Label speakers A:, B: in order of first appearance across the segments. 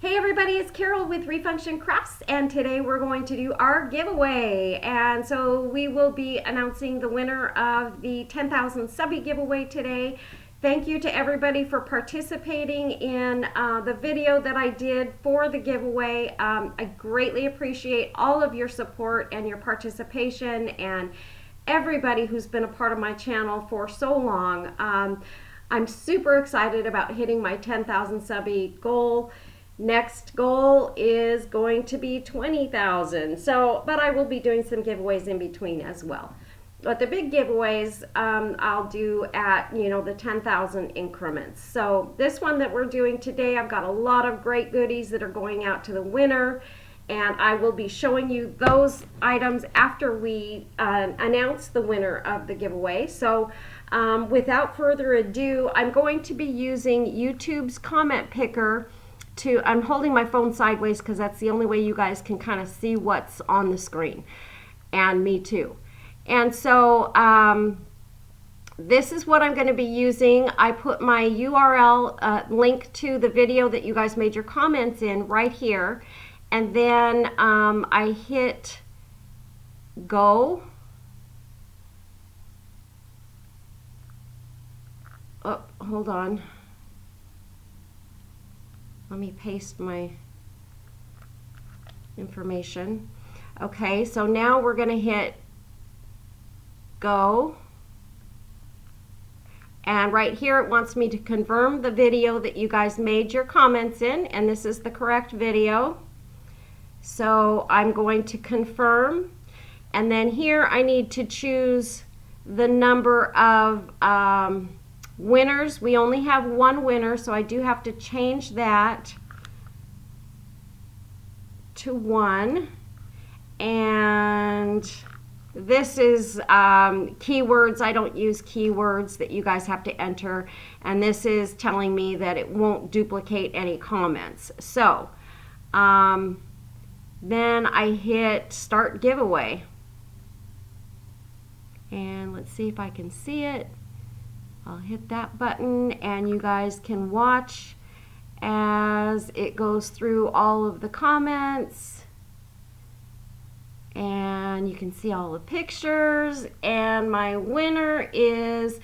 A: Hey everybody, it's Carol with Refunction Crafts, and today we're going to do our giveaway. And so we will be announcing the winner of the 10,000 Subbie giveaway today. Thank you to everybody for participating in the video that I did for the giveaway. I greatly appreciate all of your support and your participation and everybody who's been a part of my channel for so long. I'm super excited about hitting my 10,000 Subbie goal. Next goal is going to be 20,000. But I will be doing some giveaways in between as well. But the big giveaways I'll do at the 10,000 increments. So this one that we're doing today, I've got a lot of great goodies that are going out to the winner, and I will be showing you those items after we announce the winner of the giveaway. So without further ado, I'm going to be using YouTube's comment picker. I'm holding my phone sideways because that's the only way you guys can kind of see what's on the screen, and me too. And so this is what I'm going to be using. I put my URL link to the video that you guys made your comments in right here, and then I hit go. Oh, hold on. Let me paste my information. Okay, so now we're going to hit go. And right here it wants me to confirm the video that you guys made your comments in, and this is the correct video. So I'm going to confirm. And then here I need to choose the number of winners. We only have one winner, so I do have to change that to 1. And this is keywords. I don't use keywords that you guys have to enter, and this is telling me that it won't duplicate any comments. So then I hit start giveaway, and let's see if I can see it. I'll hit that button, and you guys can watch as it goes through all of the comments, and you can see all the pictures. And my winner is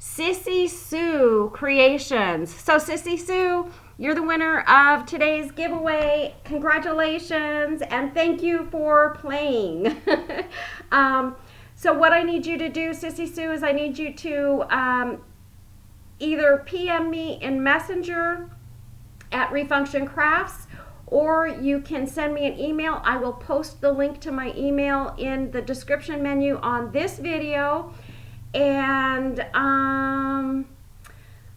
A: CissySue Creations. So CissySue, you're the winner of today's giveaway. Congratulations, and thank you for playing. So what I need you to do, CissySue, is I need you to either PM me in Messenger at Refunction Crafts, or you can send me an email. I will post the link to my email in the description menu on this video. And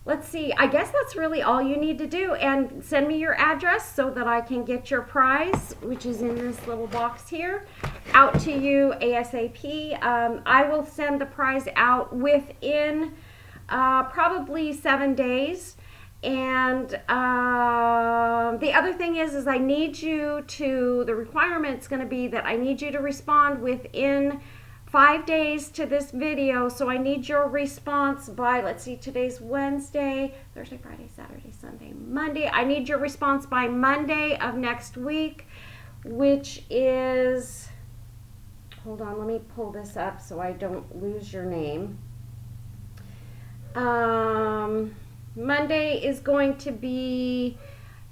A: let's see, I guess that's really all you need to do. And send me your address so that I can get your prize, which is in this little box here, out to you ASAP. I will send the prize out within probably 7 days. And the other thing is I need you to, the requirement's going to be that I need you to respond within 5 days to this video. So I need your response by, let's see, today's Wednesday, Thursday, Friday, Saturday, Sunday, Monday. I need your response by Monday of next week, which is, hold on, let me pull this up so I don't lose your name. Monday is going to be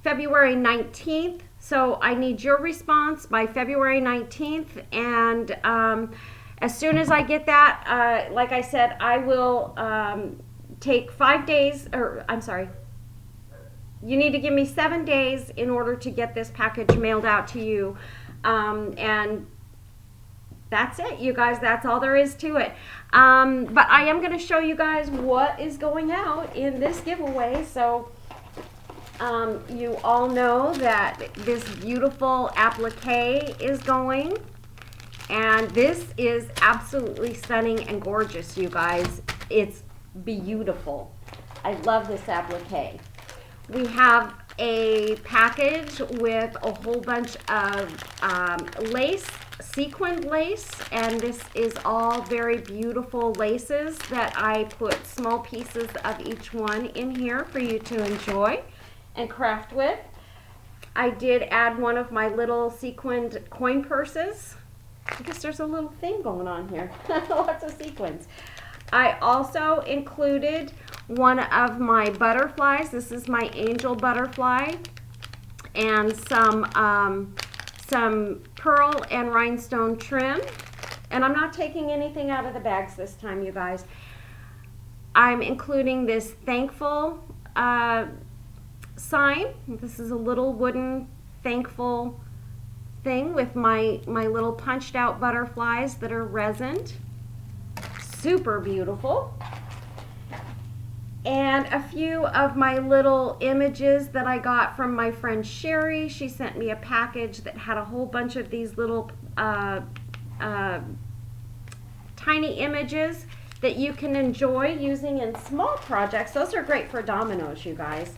A: February 19th. So I need your response by February 19th. And as soon as I get that, like I said, I will take 5 days, or I'm sorry, you need to give me 7 days in order to get this package mailed out to you. And that's it, you guys. That's all there is to it. But I am going to show you guys what is going out in this giveaway. So you all know that this beautiful applique is going. And this is absolutely stunning and gorgeous, you guys. It's beautiful. I love this applique. We have a package with a whole bunch of lace, sequined lace, and this is all very beautiful laces that I put small pieces of each one in here for you to enjoy and craft with. I did add one of my little sequined coin purses. I guess there's a little thing going on here. Lots of sequins. I also included one of my butterflies. This is my angel butterfly, and some pearl and rhinestone trim. And I'm not taking anything out of the bags this time, you guys. I'm including this thankful sign. This is a little wooden thankful thing with my little punched out butterflies that are resined. Super beautiful. And a few of my little images that I got from my friend Sherry. She sent me a package that had a whole bunch of these little tiny images that you can enjoy using in small projects. Those are great for dominoes, you guys.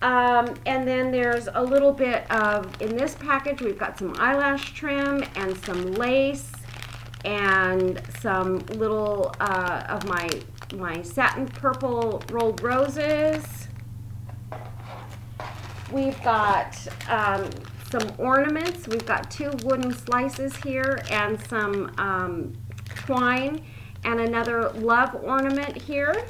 A: And then there's a little bit of, in this package, we've got some eyelash trim and some lace and some little of my satin purple rolled roses. We've got some ornaments. We've got 2 wooden slices here and some twine and another love ornament here.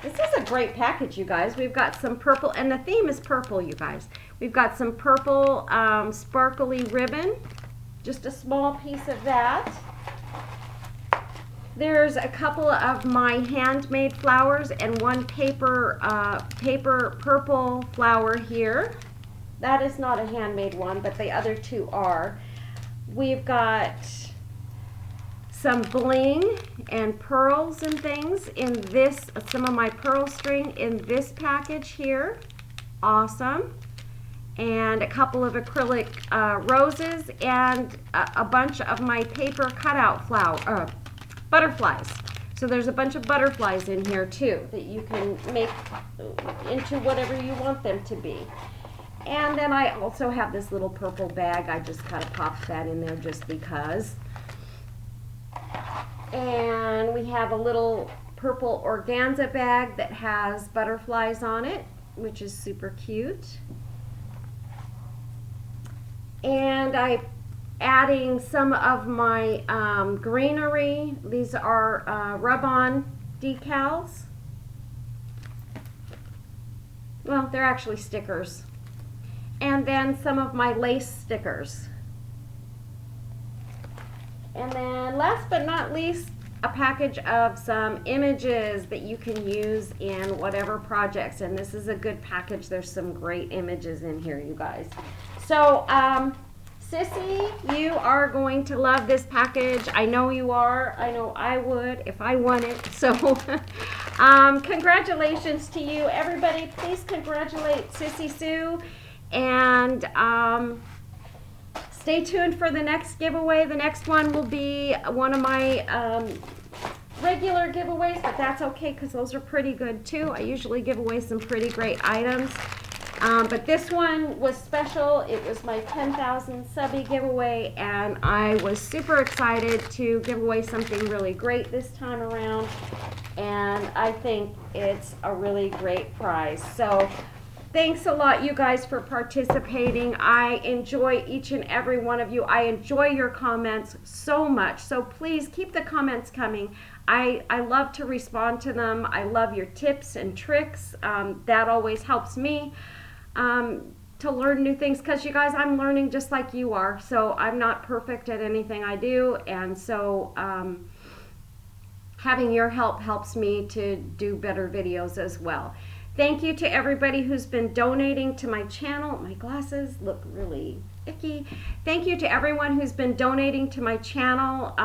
A: This is a great package, you guys. We've got some purple, and the theme is purple, you guys. We've got some purple sparkly ribbon, just a small piece of that. There's a couple of my handmade flowers and one paper purple flower here. That is not a handmade one, but the other 2 are. We've got some bling and pearls and things in this, some of my pearl string in this package here. Awesome. And a couple of acrylic roses and a bunch of my paper cutout butterflies. So there's a bunch of butterflies in here too that you can make into whatever you want them to be. And then I also have this little purple bag. I just kind of popped that in there just because. And we have a little purple organza bag that has butterflies on it, which is super cute. And I'm adding some of my greenery. These are rub-on decals. Well, they're actually stickers. And then some of my lace stickers. And then last but not least, a package of some images that you can use in whatever projects. And this is a good package. There's some great images in here, you guys. So, Sissy, you are going to love this package. I know you are. I know I would if I won it. So, congratulations to you. Everybody, please congratulate Sissy Sue. And stay tuned for the next giveaway. The next one will be one of my regular giveaways, but that's okay because those are pretty good too. I usually give away some pretty great items. But this one was special. It was my 10,000 Subbie giveaway, and I was super excited to give away something really great this time around. And I think it's a really great prize. So thanks a lot, you guys, for participating. I enjoy each and every one of you. I enjoy your comments so much. So please keep the comments coming. I love to respond to them. I love your tips and tricks. That always helps me to learn new things, because you guys, I'm learning just like you are. So I'm not perfect at anything I do, and so having your help helps me to do better videos as well. Thank you to everybody who's been donating to my channel. My glasses look really icky. Thank you to everyone who's been donating to my channel.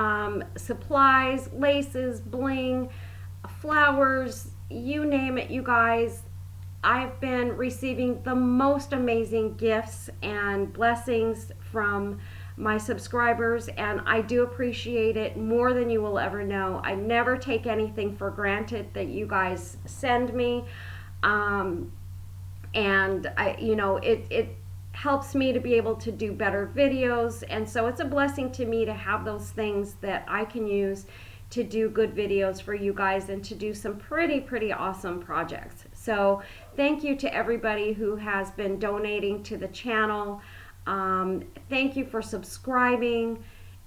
A: Supplies, laces, bling, flowers, you name it, you guys. I've been receiving the most amazing gifts and blessings from my subscribers, and I do appreciate it more than you will ever know. I never take anything for granted that you guys send me. And it helps me to be able to do better videos, and so it's a blessing to me to have those things that I can use to do good videos for you guys and to do some pretty awesome projects. So thank you to everybody who has been donating to the channel. Thank you for subscribing.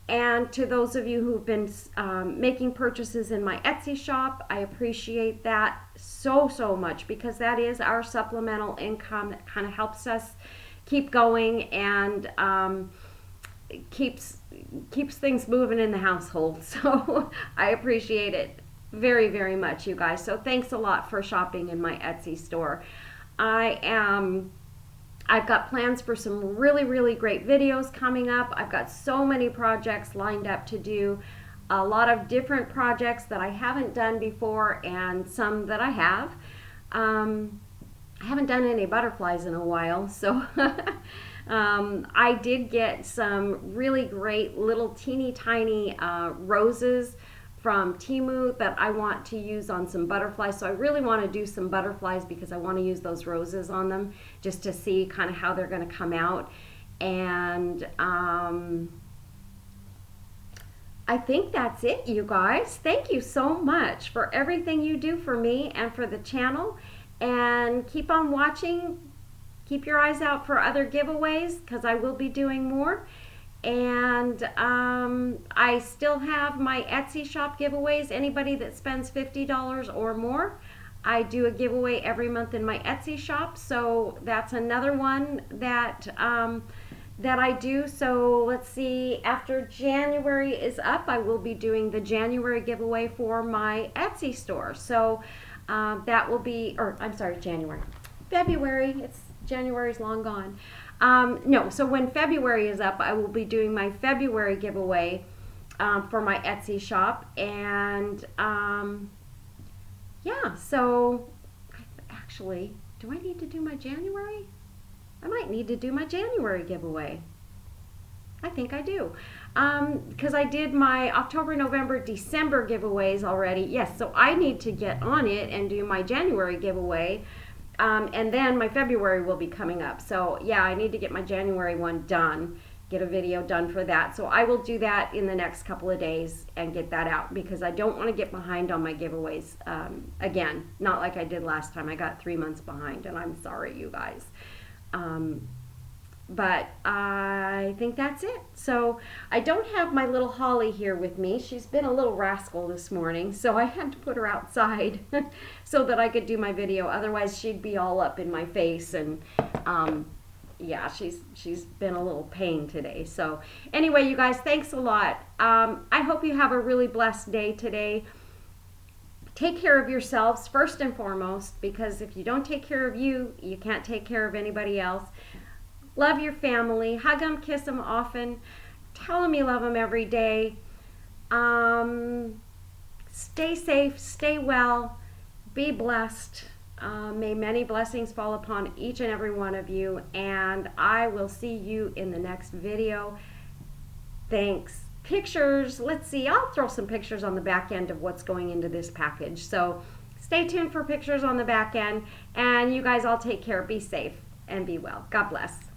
A: And to those of you who've been making purchases in my Etsy shop, I appreciate that so much, because that is our supplemental income that kind of helps us keep going and keeps things moving in the household. So I appreciate it very much, you guys. So thanks a lot for shopping in my Etsy store. I've got plans for some really great videos coming up. I've got so many projects lined up to do. A lot of different projects that I haven't done before and some that I have. I haven't done any butterflies in a while, so I did get some really great little teeny tiny roses from Temu that I want to use on some butterflies. So I really want to do some butterflies because I want to use those roses on them just to see kind of how they're going to come out. And I think that's it, you guys. Thank you so much for everything you do for me and for the channel. And keep on watching. Keep your eyes out for other giveaways because I will be doing more. And I still have my Etsy shop giveaways. Anybody that spends $50 or more, I do a giveaway every month in my Etsy shop. So that's another one that that I do. So let's see, after January is up, I will be doing the January giveaway for my Etsy store. So that will be, or I'm sorry, February. January's long gone. No, so when February is up, I will be doing my February giveaway for my Etsy shop. And yeah, so actually, do I need to do my January? I might need to do my January giveaway. I think I do. Because I did my October, November, December giveaways already. Yes, so I need to get on it and do my January giveaway. And then my February will be coming up. So yeah, I need to get my January one done, get a video done for that. So I will do that in the next couple of days and get that out because I don't want to get behind on my giveaways again. Not like I did last time. I got 3 months behind and I'm sorry, you guys. But I think that's it. So I don't have my little Holly here with me. She's been a little rascal this morning, so I had to put her outside so that I could do my video. Otherwise, she'd be all up in my face, and yeah, she's been a little pain today. So anyway, you guys, thanks a lot. I hope you have a really blessed day today. Take care of yourselves first and foremost, because if you don't take care of you, you can't take care of anybody else. Love your family. Hug them, kiss them often. Tell them you love them every day. Stay safe, stay well, be blessed. May many blessings fall upon each and every one of you, and I will see you in the next video. Thanks. Pictures, let's see, I'll throw some pictures on the back end of what's going into this package. So stay tuned for pictures on the back end, and you guys all take care, be safe, and be well. God bless.